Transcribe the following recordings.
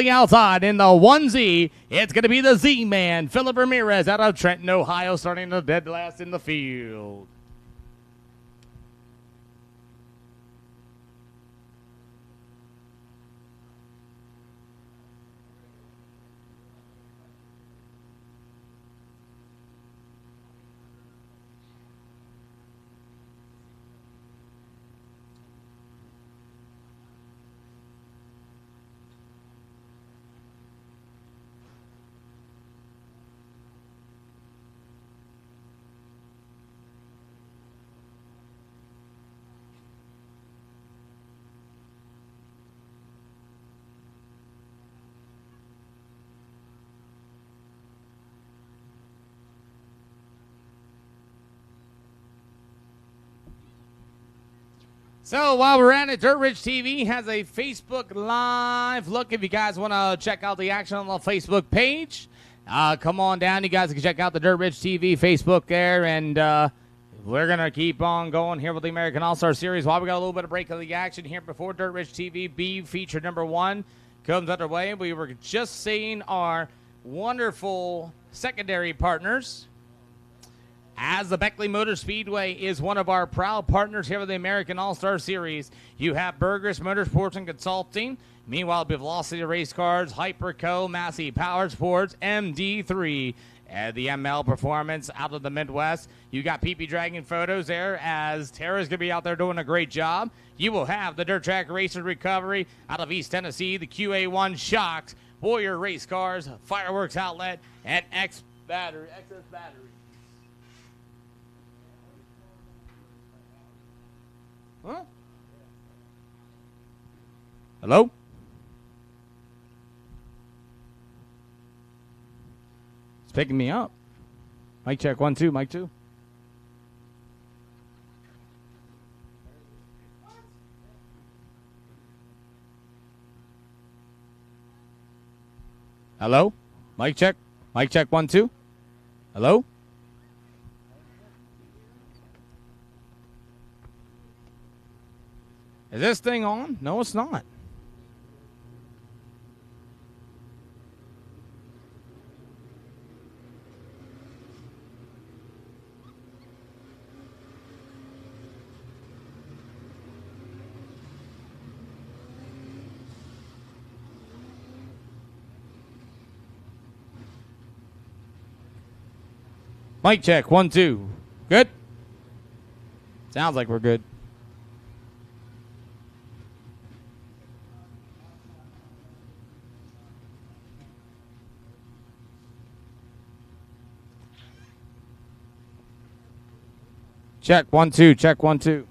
Outside in the 1Z, it's going to be the Z-Man, Philip Ramirez out of Trenton, Ohio, starting the dead last in the field. So while we're at it, Dirt Rich TV has a Facebook Live look. If you guys want to check out the action on the Facebook page, come on down. You guys can check out the Dirt Rich TV Facebook there, and we're going to keep on going here with the American All-Star Series. While we got a little bit of break of the action here before Dirt Rich TV B feature number 1 comes underway, we were just seeing our wonderful secondary partners, as the Beckley Motor Speedway is one of our proud partners here with the American All-Star Series. You have Burgess Motorsports and Consulting. Meanwhile, Velocity Race Cars, Hyperco, Massey Power Sports, MD3, and the ML Performance out of the Midwest. You got PP Dragon Photos there, as Tara's going to be out there doing a great job. You will have the Dirt Track Racers Recovery out of East Tennessee, the QA1 Shocks, Warrior Race Cars, Fireworks Outlet, and XS Battery. Huh? Hello? It's picking me up. Mic check 1 2, mic 2. Hello? Mic check 1 2. Hello? Is this thing on? No, it's not. Mic check 1 2. Good? Sounds like we're good. Check 1 2. Check 1 2.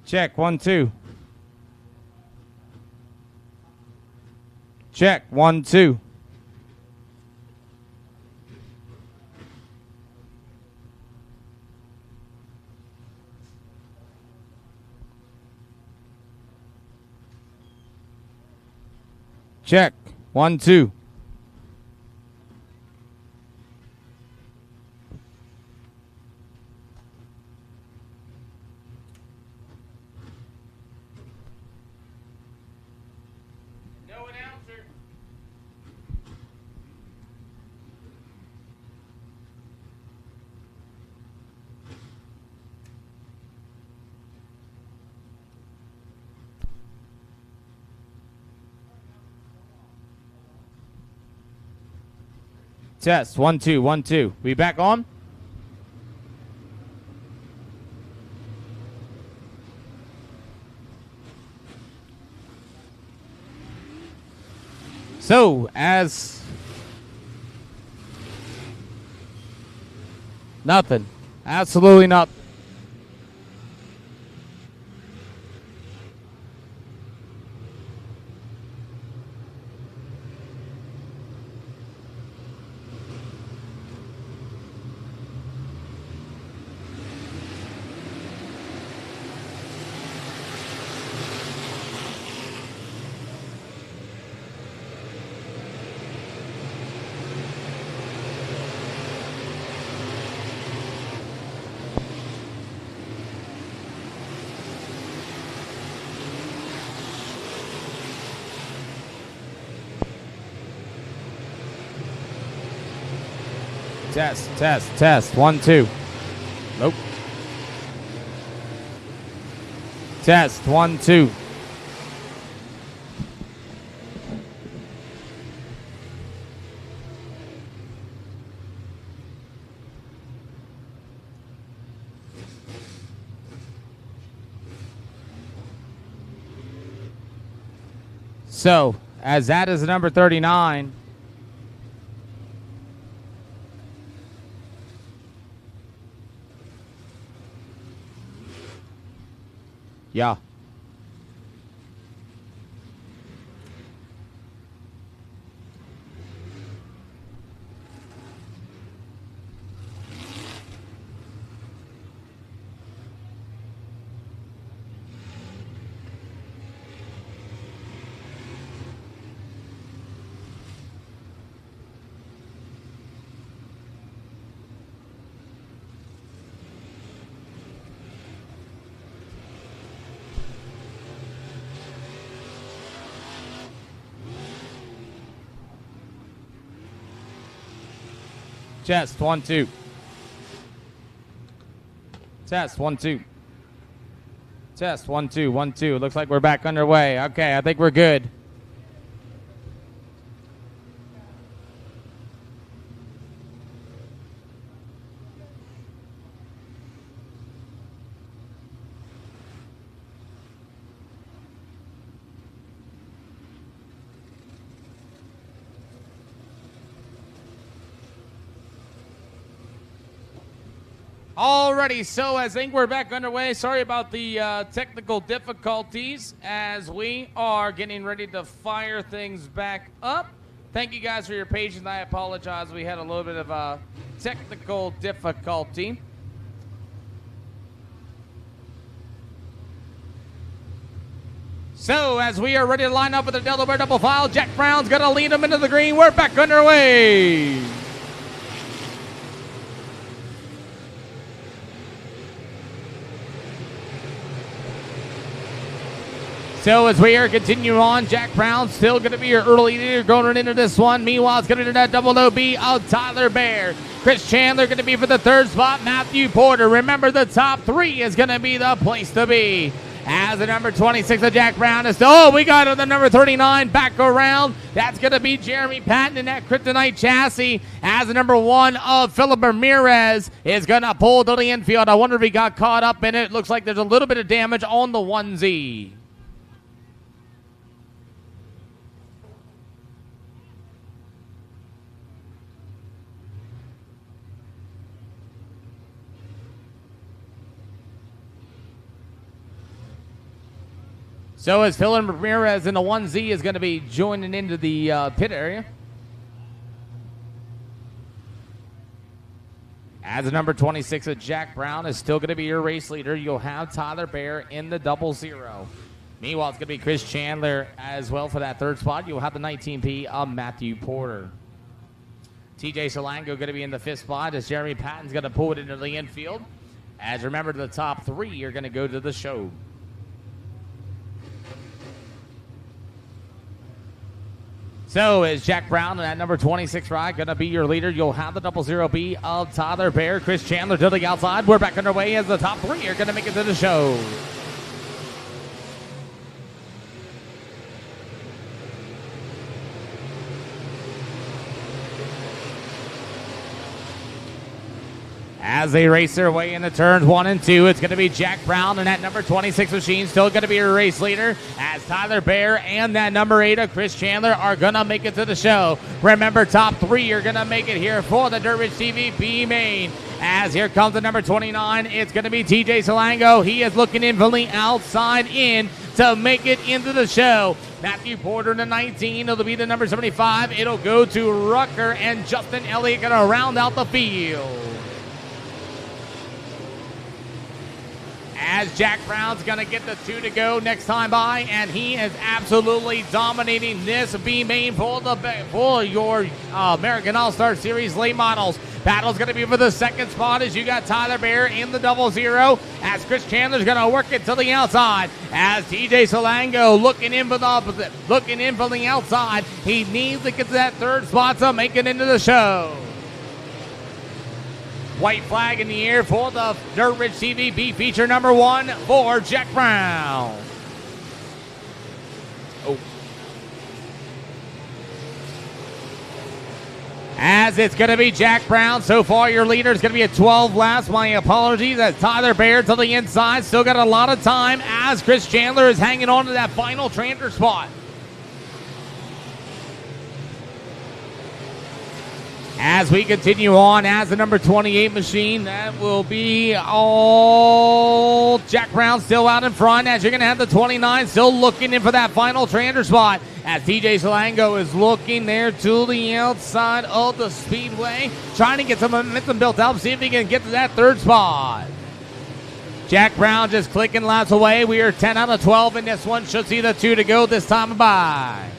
Check 1 2. Check 1 2. Check 1 2. No announcer. Test 1 2 1 2. We back on? So, as nothing. Absolutely nothing. Test. 1, 2. Nope. Test. 1, 2. So, as that is number 39. Yeah. Test. 1, 2. Test. 1, 2. Test. 1, 2. 1, 2. Looks like we're back underway. Okay, I think we're good. Alrighty, so I think we're back underway. Sorry about the technical difficulties as we are getting ready to fire things back up. Thank you guys for your patience. I apologize. We had a little bit of a technical difficulty. So as we are ready to line up with the Delaware double file, Jack Brown's going to lead them into the green. We're back underway. So as we are continuing on, Jack Brown still going to be your early leader going into this one. Meanwhile, it's going to be that double OB of Tyler Bear. Chris Chandler going to be for the third spot. Matthew Porter. Remember, the top 3 is going to be the place to be. As the number 26 of Jack Brown is still, oh, we got the number 39 back around. That's going to be Jeremy Patton in that Kryptonite chassis. As the number 1 of Philip Ramirez is going to pull to the infield. I wonder if he got caught up in it. Looks like there's a little bit of damage on the 1Z. So as Philip Ramirez in the 1Z is going to be joining into the pit area. As the number 26 of Jack Brown is still going to be your race leader, you'll have Tyler Bear in the 00. Meanwhile, it's going to be Chris Chandler as well for that third spot. You'll have the 19P of Matthew Porter. TJ Solango going to be in the 5th spot as Jeremy Patton's going to pull it into the infield. As remember, the top 3 are going to go to the show. So is Jack Brown and that number 26 ride going to be your leader? You'll have the 00B of Tyler Bear. Chris Chandler to the outside. We're back underway as the top 3 are going to make it to the show. As they race their way into turns 1 and 2, it's going to be Jack Brown and that number 26 machine still going to be your race leader, as Tyler Bear and that number 8 of Chris Chandler are going to make it to the show. Remember, top 3 are going to make it here for the Dirt Rich TV B main. As here comes the number 29, it's going to be TJ Solango. He is looking in from the outside in to make it into the show. Matthew Porter in the 19. It'll be the number 75. It'll go to Rucker, and Justin Elliott going to round out the field. As Jack Brown's going to get the 2 to go next time by, and he is absolutely dominating this B main for your American All-Star Series late models. Battle's going to be for the 2nd spot as you got Tyler Bear in the 00, as Chris Chandler's going to work it to the outside. As TJ Solango looking in from the outside. He needs to get to that 3rd spot to make it into the show. White flag in the air for the Dirt Ridge TV B feature number 1 for Jack Brown. As it's going to be Jack Brown. So far, your leader is going to be at 12 laps. My apologies. That's Tyler Baird to the inside. Still got a lot of time as Chris Chandler is hanging on to that final transfer spot. As we continue on, as the number 28 machine, that will be all Jack Brown still out in front. As you're going to have the 29 still looking in for that final transfer spot. As TJ Salango is looking there to the outside of the Speedway, trying to get some momentum built up, see if he can get to that third spot. Jack Brown just clicking laps away. We are 10 out of 12 in this one. Should see the 2 to go this time by.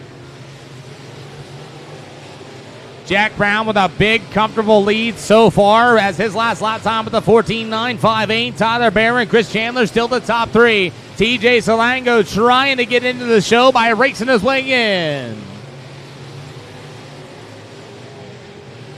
Jack Brown with a big, comfortable lead so far as his last lap time with the 14.958. Tyler Barron, Chris Chandler still the top 3. TJ Salango trying to get into the show by racing his way in.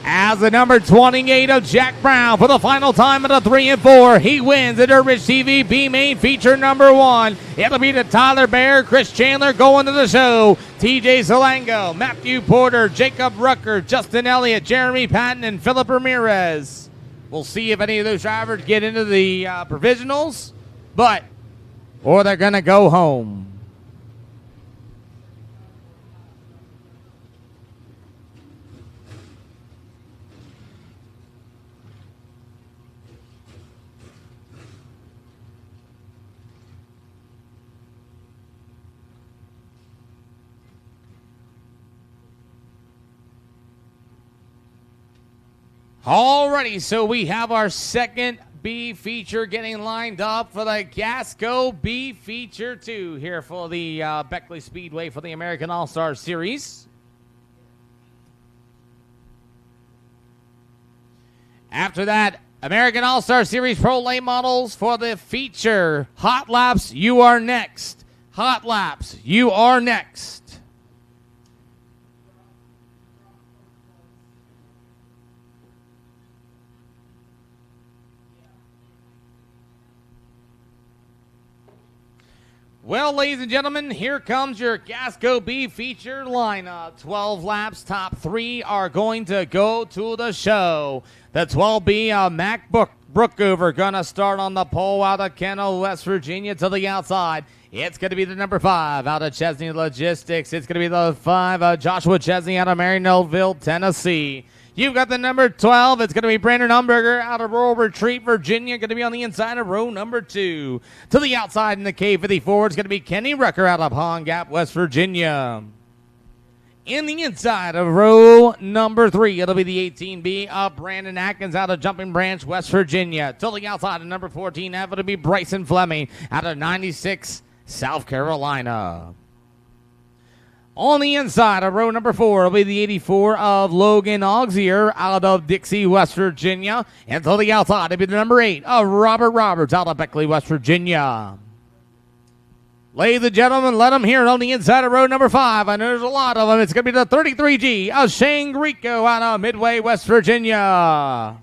As the number 28 of Jack Brown for the final time of the 3 and 4. He wins the Dirt Ridge TV B main feature number 1. It'll be the Tyler Baird, Chris Chandler going to the show. TJ Salango, Matthew Porter, Jacob Rucker, Justin Elliott, Jeremy Patton, and Philip Ramirez. We'll see if any of those drivers get into the provisionals, or they're going to go home. Alrighty, so we have our second B feature getting lined up for the Gasco B feature 2 here for the Beckley Speedway for the American All-Star Series. After that, American All-Star Series Pro Late Models for the feature. Hot Laps, you are next. Hot Laps, you are next. Well, ladies and gentlemen, here comes your Gasco B feature lineup. 12 laps, top 3 are going to go to the show. The 12B, Mac Brookover, going to start on the pole out of Kennel, West Virginia to the outside. It's going to be the number 5 out of Chesney Logistics. It's going to be the 5, Joshua Chesney out of Marysville, Tennessee. You've got the number 12. It's going to be Brandon Umberger out of Rural Retreat, Virginia. Going to be on the inside of row number 2. To the outside in the K54, it's going to be Kenny Rucker out of Pond Gap, West Virginia. In the inside of row number 3, it'll be the 18B of Brandon Atkins out of Jumping Branch, West Virginia. To the outside of number 14, it'll be Bryson Fleming out of 96, South Carolina. On the inside of row number 4 will be the 84 of Logan Auxier out of Dixie, West Virginia. And to the outside, it'll be the number 8 of Robert Roberts out of Beckley, West Virginia. Ladies and gentlemen, let them hear it on the inside of row number 5. I know there's a lot of them. It's going to be the 33G of Shane Grieco out of Midway, West Virginia.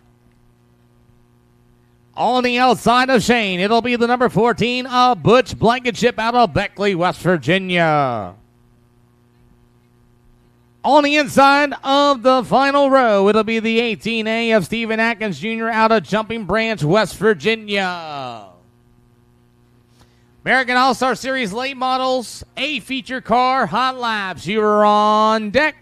On the outside of Shane, it'll be the number 14 of Butch Blankenship out of Beckley, West Virginia. On the inside of the final row, it'll be the 18A of Stephen Atkins Jr. out of Jumping Branch, West Virginia. American All-Star Series Late Models, A feature car, Hot Laps. You're on deck.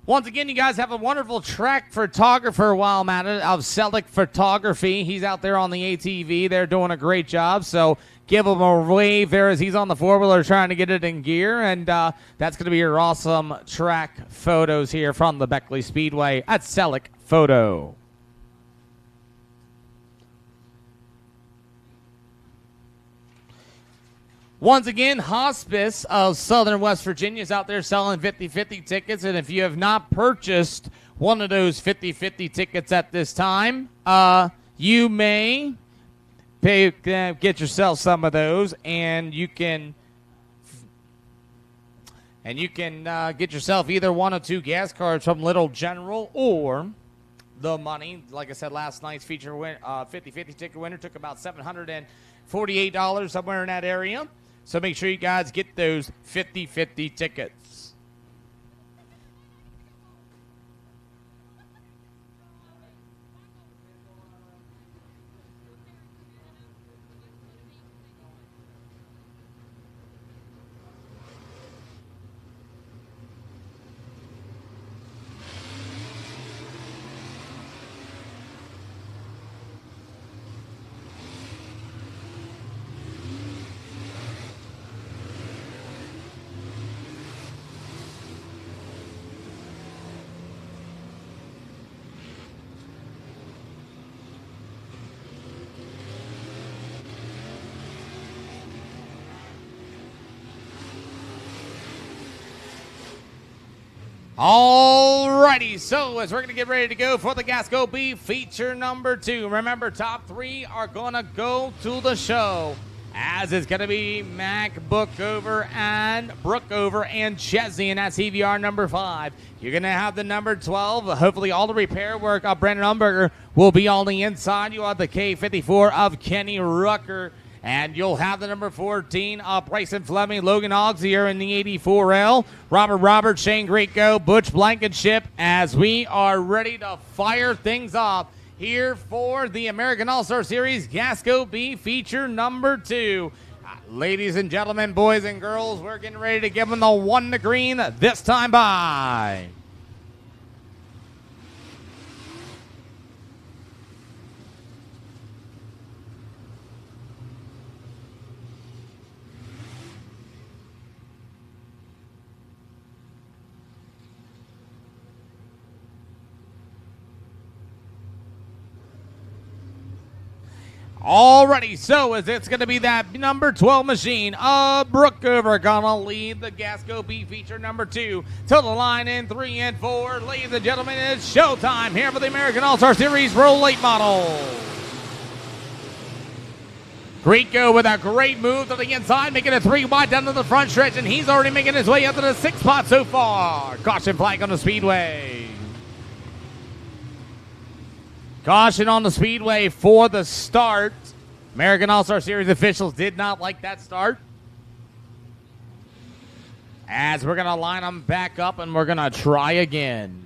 Once again, you guys have a wonderful track photographer while I'm at it of Selleck Photography. He's out there on the ATV. They're doing a great job, so give him a wave there as he's on the four-wheeler trying to get it in gear, and that's going to be your awesome track photos here from the Beckley Speedway at Selleck Photo. Once again, Hospice of Southern West Virginia is out there selling 50/50 tickets, and if you have not purchased one of those 50/50 tickets at this time, you may get yourself some of those, and you can And you can get yourself either one of two gas cards from Little General or the money. Like I said, last night's feature 50-50 ticket winner took about $748, somewhere in that area. So make sure you guys get those 50-50 tickets. Alrighty, so as we're going to get ready to go for the Gasco B feature number 2, remember top 3 are going to go to the show, as it's going to be Mac, Brookover, and Chesney, and that's CVR number 5. You're going to have the number 12. Hopefully all the repair work of Brandon Umberger will be on the inside. You'll have the K54 of Kenny Rucker. And you'll have the number 14 of Bryson Fleming, Logan Auxier in the 84L, Robert, Shane Greatgo, Butch Blankenship, as we are ready to fire things off here for the American All-Star Series Gasco B feature number 2. Ladies and gentlemen, boys and girls, we're getting ready to give them the 1 to green this time by. Alrighty, so as it's going to be that number 12 machine of Brookover gonna lead the Gasco B feature number 2 to the line in 3 and 4. Ladies and gentlemen, it's showtime here for the American All-Star Series Roll Late Model. Greatgo with a great move to the inside, making it 3 wide down to the front stretch, and he's already making his way up to the 6th spot so far. Caution flag on the Speedway. Caution on the Speedway for the start. American All-Star Series officials did not like that start. As we're going to line them back up and we're going to try again.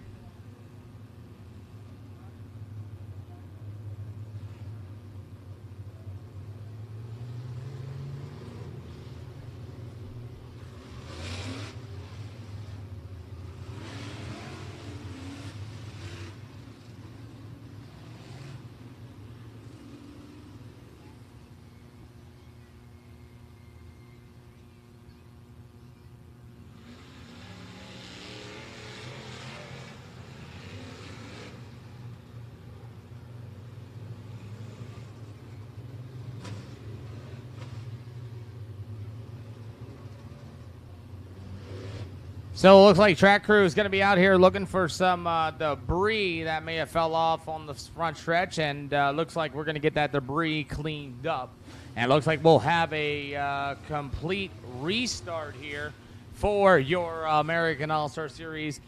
So it looks like track crew is going to be out here looking for some debris that may have fell off on the front stretch, and looks like we're going to get that debris cleaned up. And it looks like we'll have a complete restart here for your American All-Star Series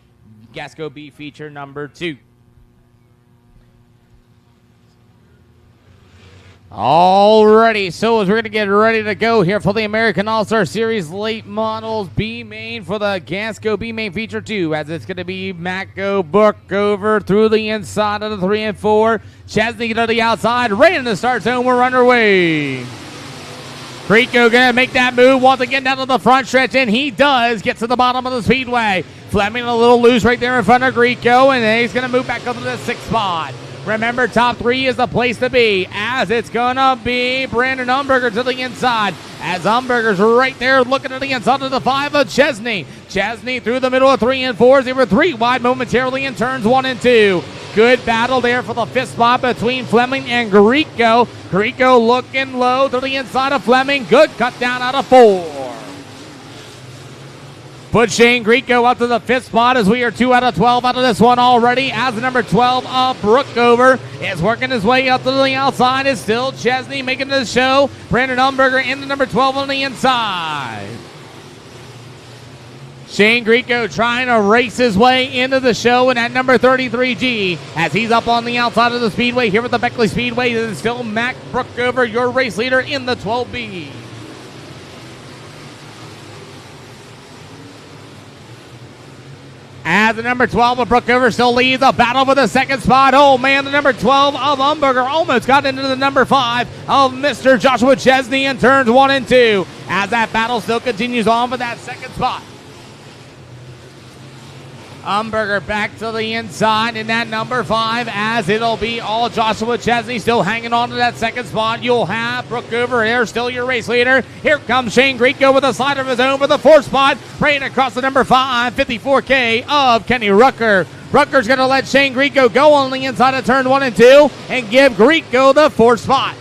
Gasco B feature number 2. Alrighty, so as we're going to get ready to go here for the American All-Star Series Late Models B Main for the Gasco B Main Feature 2, as it's going to be Macco Brookover through the inside of the 3 and 4. Chesney to the outside, right in the start zone. We're underway. Greatgo going to make that move once again down to the front stretch, and he does get to the bottom of the Speedway. Fleming a little loose right there in front of Greatgo, and then he's going to move back up to the 6th spot. Remember, top 3 is the place to be, as it's going to be Brandon Umberger to the inside, as Umberger's right there looking to the inside of the 5 of Chesney. Chesney through the middle of 3 and 4. They were 3 wide momentarily in turns 1 and 2. Good battle there for the 5th spot between Fleming and Greatgo. Greatgo looking low to the inside of Fleming. Good cut down out of 4. Put Shane Greatgo up to the 5th spot, as we are 2 out of 12 out of this one already, as the number 12 of Brookover is working his way up to the outside. Is still Chesney making the show. Brandon Umberger in the number 12 on the inside. Shane Grieco trying to race his way into the show in that number 33G as he's up on the outside of the Speedway here with the Beckley Speedway. This is still Mac Brookover, your race leader in the 12B. As the number 12 of Brookover still leads a battle for the second spot. Oh man, the number 12 of Umberger almost got into the number 5 of Mr. Joshua Chesney in turns 1 and 2 as that battle still continues on for that second spot. Umberger back to the inside in that number 5 as it'll be all Joshua Chesney still hanging on to that second spot. You'll have Brookover here, still your race leader. Here comes Shane Grieco with a slider of his own for the 4th spot. Right across the number 5, 54K of Kenny Rucker. Rucker's going to let Shane Grieco go on the inside of turn 1 and 2 and give Grieco the 4th spot.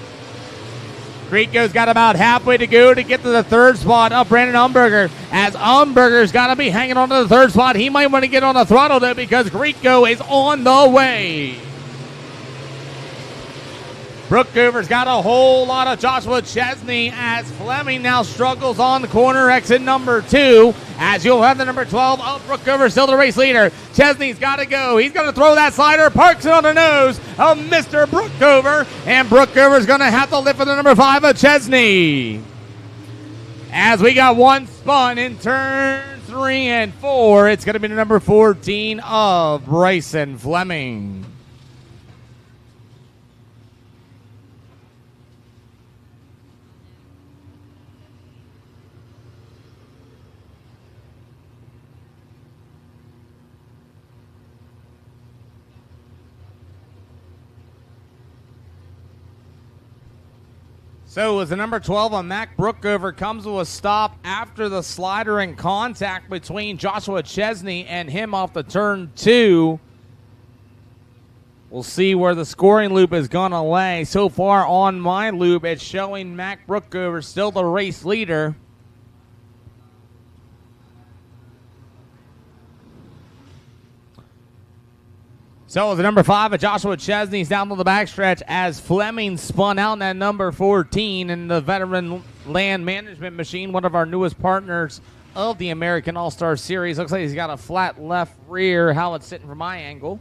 Grieco's got about halfway to go to get to the 3rd spot of Brandon Umberger. As Umberger's got to be hanging on to the 3rd spot. He might want to get on the throttle though because Grieco is on the way. Brookover's got a whole lot of Joshua Chesney as Fleming now struggles on the corner exit number 2 as you'll have the number 12 of Brookover still the race leader. Chesney's got to go. He's going to throw that slider, parks it on the nose of Mr. Brookover, and Brookover's going to have to lift for the number 5 of Chesney. As we got one spun in turn 3 and 4, it's going to be the number 14 of Bryson Fleming. So as the number 12 on Mac Brookover comes to a stop after the slider and contact between Joshua Chesney and him off the turn 2. We'll see where the scoring loop is going to lay. So far on my loop, it's showing Mac Brookover still the race leader. So the number 5 of Joshua Chesney's down to the backstretch as Fleming spun out in that number 14 in the Veteran Land Management Machine, one of our newest partners of the American All-Star Series. Looks like he's got a flat left rear, how it's sitting from my angle.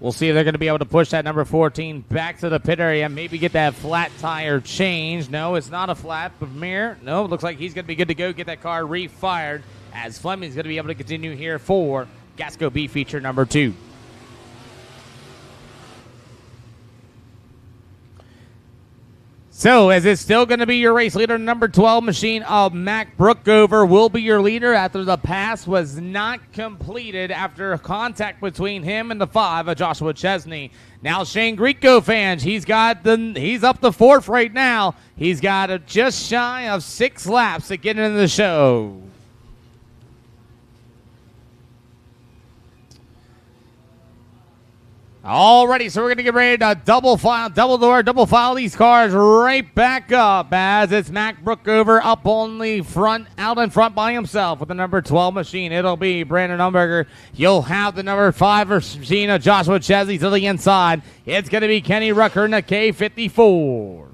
We'll see if they're going to be able to push that number 14 back to the pit area, maybe get that flat tire changed. No, it's not a flat, but mirror. No, it looks like he's going to be good to go, get that car refired, as Fleming's going to be able to continue here for Gasco B feature number 2. So, as it's still going to be your race leader, number 12 machine of Mac Brookover will be your leader after the pass was not completed after contact between him and the 5 of Joshua Chesney. Now, Shane Grieco fans, he's up to 4th right now. He's got just shy of 6 laps to get into the show. Alrighty, so we're going to get ready to double file these cars right back up as it's Mac Brookover up on the front, out in front by himself with the number 12 machine. It'll be Brandon Umberger. You'll have the number 5 machine of Joshua Chesney to the inside. It's going to be Kenny Rucker in the K54.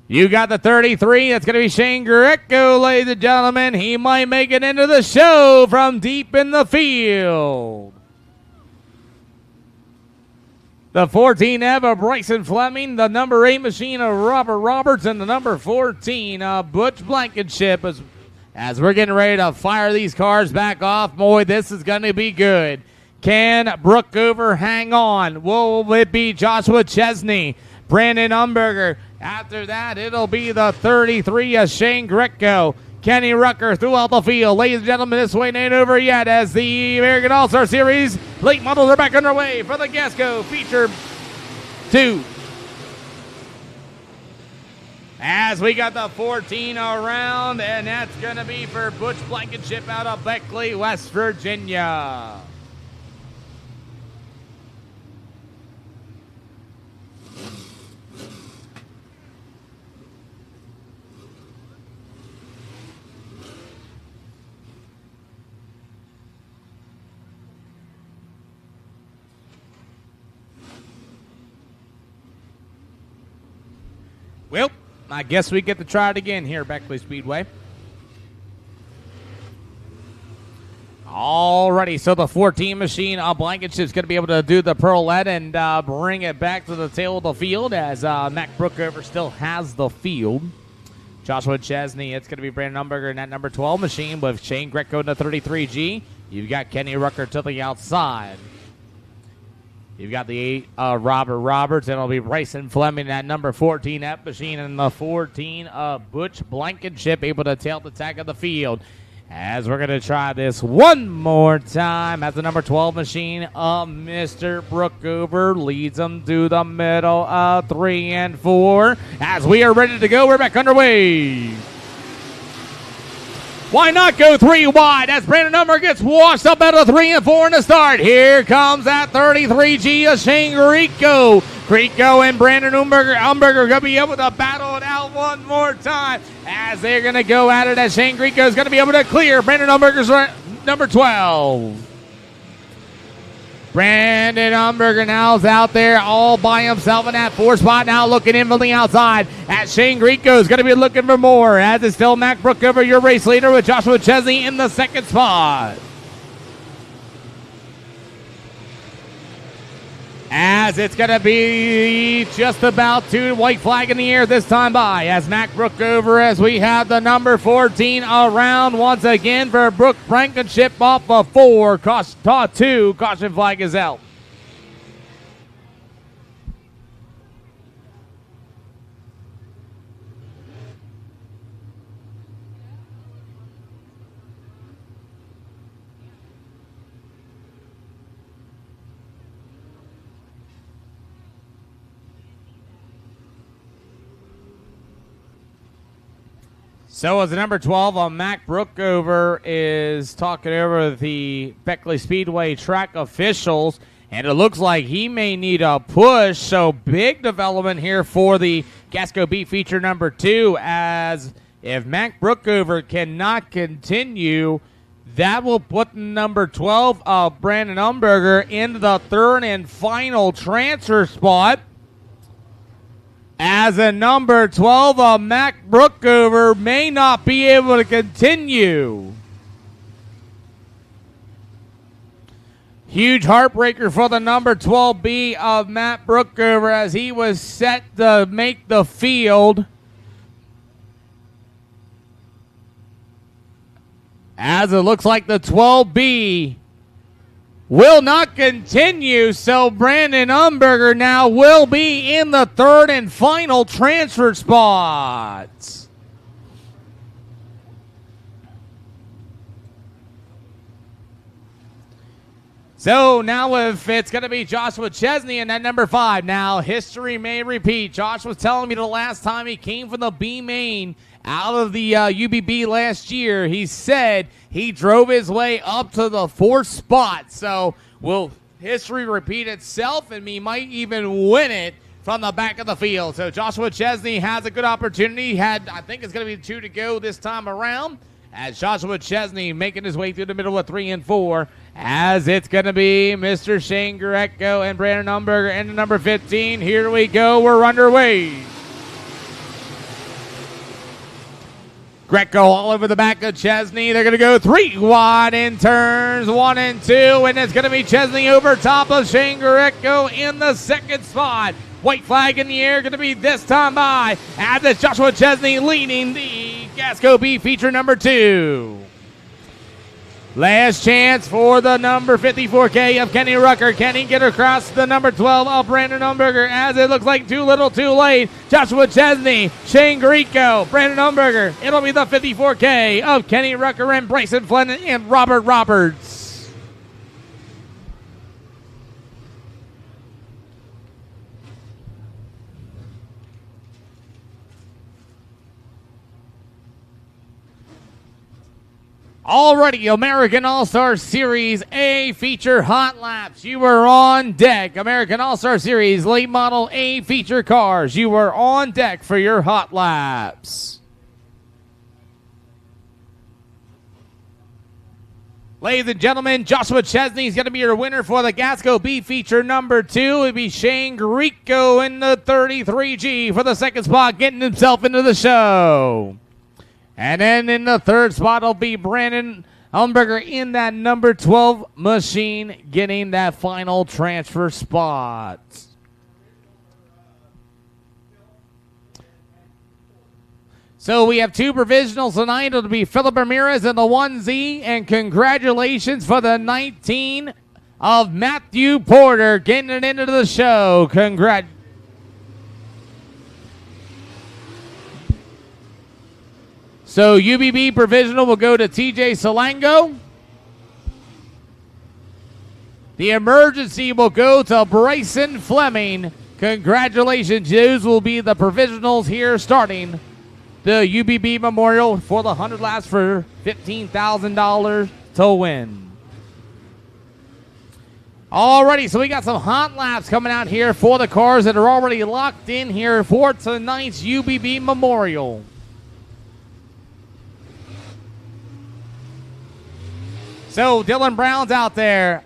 You got the 33. That's going to be Shane Grieco, ladies and gentlemen. He might make it into the show from deep in the field. The 14 of Bryson Fleming, the number 8 machine of Robert Roberts, and the number 14 of Butch Blankenship. As we're getting ready to fire these cars back off, boy, this is going to be good. Can Brookover hang on? Will it be Joshua Chesney, Brandon Umberger? After that, it'll be the 33 of Shane Grieco. Kenny Rucker throughout the field. Ladies and gentlemen, this wait ain't over yet as the American All-Star Series late models are back underway for the Gasco Feature 2. As we got the 14 around, and that's going to be for Butch Blankenship out of Beckley, West Virginia. I guess we get to try it again here at Beckley Speedway. Alrighty, so the 14 machine Blankenship's going to be able to do the Pearlette and bring it back to the tail of the field as Mac Brookover still has the field. Joshua Chesney, it's going to be Brandon Umberger in that number 12 machine with Shane Greco in the 33G. You've got Kenny Rucker to the outside. You've got the 8 Robert Roberts, and it'll be Bryson Fleming in that number 14 F machine, and the 14 Butch Blankenship able to tail the tag of the field. As we're going to try this one more time as the number 12 machine of Mr. Brookover leads them to the middle of 3 and 4. As we are ready to go, we're back underway. Why not go 3 wide as Brandon Umberger gets washed up out of 3 and 4 in the start. Here comes that 33G of Shane Greco. Greco and Brandon Umberger going to be able to battle it out one more time as they're going to go at it as Shane Greco is going to be able to clear Brandon Umberger's number 12. Brandon Umberger now is out there all by himself in that 4 spot, now looking in from the outside as Shane Greco is going to be looking for more as it's still Mac Brookover, your race leader, with Joshua Chesney in the 2nd spot. As it's going to be just about 2 white flag in the air this time by as Mac Brookover as we have the number 14 around once again for Brooke Blankenship off of 4. 2 caution flag is out. So as the number 12 Mac Brookover is talking over the Beckley Speedway track officials, and it looks like he may need a push. So big development here for the Gasco B feature number 2, as if Mac Brookover cannot continue, that will put number 12 Brandon Umberger into the 3rd and final transfer spot. As a number 12 Mac Brookover may not be able to continue. Huge heartbreaker for the number 12B of Matt Brookover as he was set to make the field. As it looks like the 12B will not continue, so Brandon Umberger now will be in the 3rd and final transfer spot. So now if it's going to be Joshua Chesney in that number 5, now history may repeat. Josh was telling me the last time he came from the B main out of the UBB last year, he said he drove his way up to the 4th spot. So will history repeat itself, and he might even win it from the back of the field. So Joshua Chesney has a good opportunity. I think it's going to be 2 to go this time around, as Joshua Chesney making his way through the middle of 3 and 4, as it's going to be Mr. Shane Greco and Brandon Umberger in the number 15. Here we go. We're underway. Greco all over the back of Chesney. They're going to go 3 wide in turns 1 and 2, and it's going to be Chesney over top of Shane Greco in the 2nd spot. White flag in the air going to be this time by, as it's Joshua Chesney leading the Gasco B feature number 2. Last chance for the number 54K of Kenny Rucker. Kenny get across the number 12 of Brandon Umberger, as it looks like too little too late. Joshua Chesney, Shane Greco, Brandon Umberger. It'll be the 54K of Kenny Rucker and Bryson Flynn and Robert Roberts. Alrighty, American All-Star Series A feature hot laps. You are on deck. American All-Star Series late model A feature cars. You are on deck for your hot laps. Ladies and gentlemen, Joshua Chesney is going to be your winner for the Gasco B feature number 2. It would be Shane Grieco in the 33G for the second spot, getting himself into the show. And then in the third spot will be Brandon Ellenberger in that number 12 machine, getting that final transfer spot. So we have 2 provisionals tonight. It'll be Philip Ramirez in the 1Z, and congratulations for the 19 of Matthew Porter getting it into the show. Congrats. So UBB provisional will go to TJ Salango. The emergency will go to Bryson Fleming. Congratulations. Those will be the provisionals here starting the UBB Memorial for the 100 laps for $15,000 to win. Alrighty, so we got some hot laps coming out here for the cars that are already locked in here for tonight's UBB Memorial. So Dylan Brown's out there.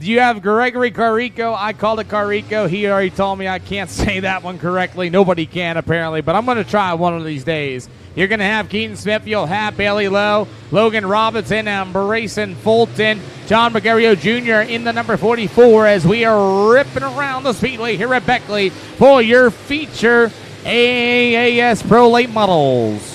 You have Gregory Carico. I called it Carico. He already told me I can't say that one correctly. Nobody can, apparently, but I'm going to try one of these days. You're going to have Keaton Smith. You'll have Bailey Lowe, Logan Robinson, and Brayson Fulton. John Bergerio Jr. in the number 44 as we are ripping around the Speedway here at Beckley for your feature AAS Pro Late Models.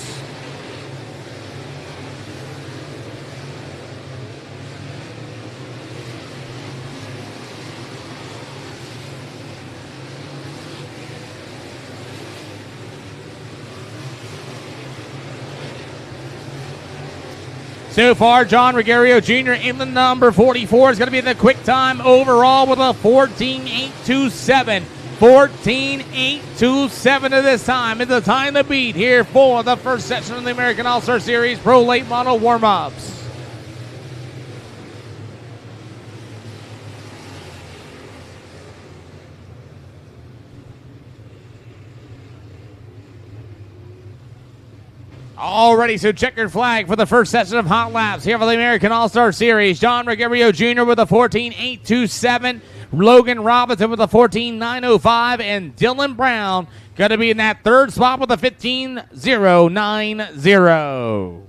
So far, John Regario Jr. in the number 44 is going to be the quick time overall with a 14.827. 14.827 at this time. It's the time to beat here for the first session of the American All-Star Series Pro Late Model Warm-Ups. Alrighty, so checkered flag for the first session of hot laps here for the American All-Star Series. John Regario Jr. with a 14.827. Logan Robinson with a 14.905. And Dylan Brown going to be in that third spot with a 15.090.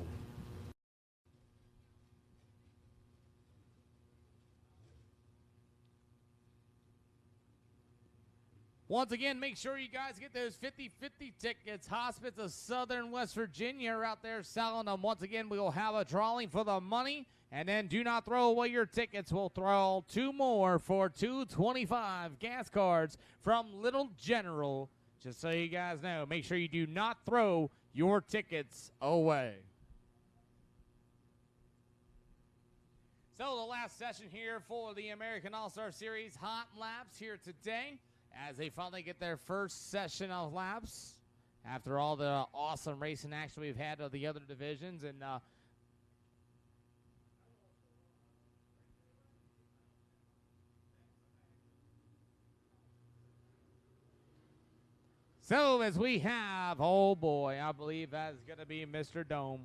Once again, make sure you guys get those 50/50 tickets. Hospice of Southern West Virginia are out there selling them. Once again, we will have a drawing for the money. And then do not throw away your tickets. We'll throw 2 more for $225 gas cards from Little General. Just so you guys know, make sure you do not throw your tickets away. So the last session here for the American All-Star Series Hot Laps here today, as they finally get their first session of laps after all the awesome racing action we've had of the other divisions. And so as we have, oh boy, I believe that is going to be Mr. Dome.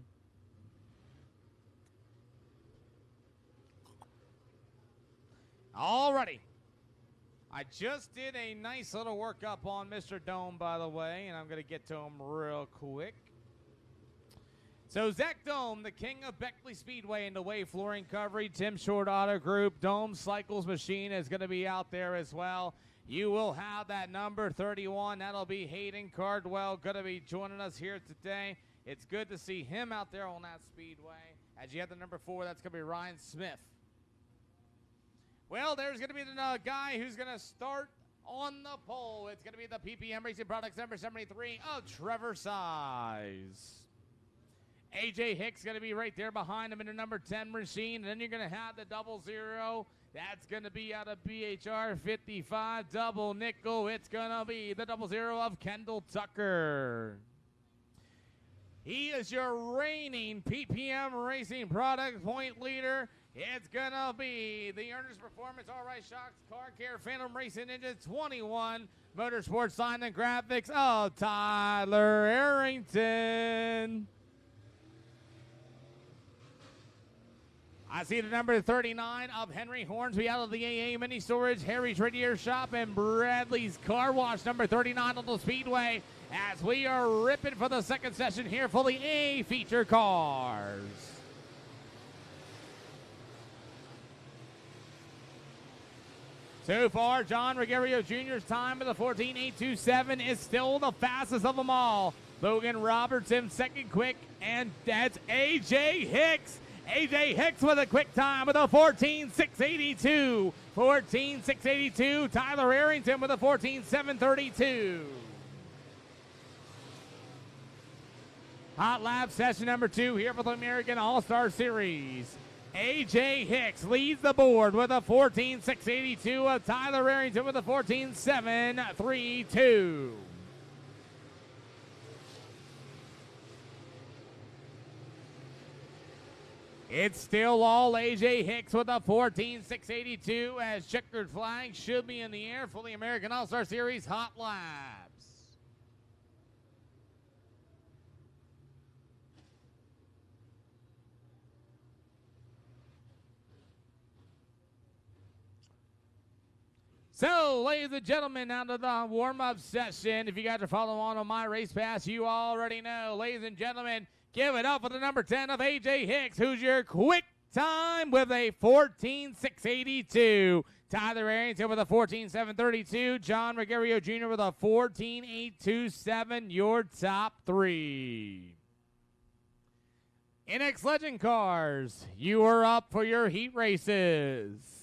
Alrighty. I just did a nice little workup on Mr. Dome, by the way, and I'm going to get to him real quick. So Zach Dome, the king of Beckley Speedway and the Way Flooring Coverage, Tim Short Auto Group, Dome Cycles Machine is going to be out there as well. You will have that number 31. That'll be Hayden Cardwell, going to be joining us here today. It's good to see him out there on that Speedway. As you have the number 4, that's going to be Ryan Smith. Well, there's going to be the guy who's going to start on the pole. It's going to be the PPM Racing Products number 73 of Trevor Size. AJ Hicks going to be right there behind him in the number 10 machine. And then you're going to have the 00. That's going to be out of BHR 55 double nickel. It's going to be the 00 of Kendall Tucker. He is your reigning PPM Racing Product point leader. It's going to be the Earnest Performance, All Right Shocks, Car Care, Phantom Racing Engine 21, Motorsports Sign and Graphics of Tyler Arrington. I see the number 39 of Henry Hornsby out of the AA Mini Storage, Harry's Radiator Shop, and Bradley's Car Wash, number 39 on the Speedway, as we are ripping for the second session here for the A feature cars. So far, John Regario Jr.'s time of the 14.827 is still the fastest of them all. Logan Robertson second quick, and that's A.J. Hicks. A.J. Hicks with a quick time with a 14.682. 14.682. Tyler Arrington with a 14.732. Hot lap session number 2 here for the American All-Star Series. A.J. Hicks leads the board with a 14.682 of Tyler Arrington with a 14.732. It's still all A.J. Hicks with a 14.682 as checkered flag should be in the air for the American All-Star Series hot laps. So, ladies and gentlemen, now to the warm-up session. If you guys are following on My Race Pass, you already know. Ladies and gentlemen, give it up for the number 10 of A.J. Hicks, who's your quick time with a 14.682. Tyler Arrington with a 14.732. John Regario Jr. with a 14.827. Your top 3. NX Legend Cars, you are up for your heat races.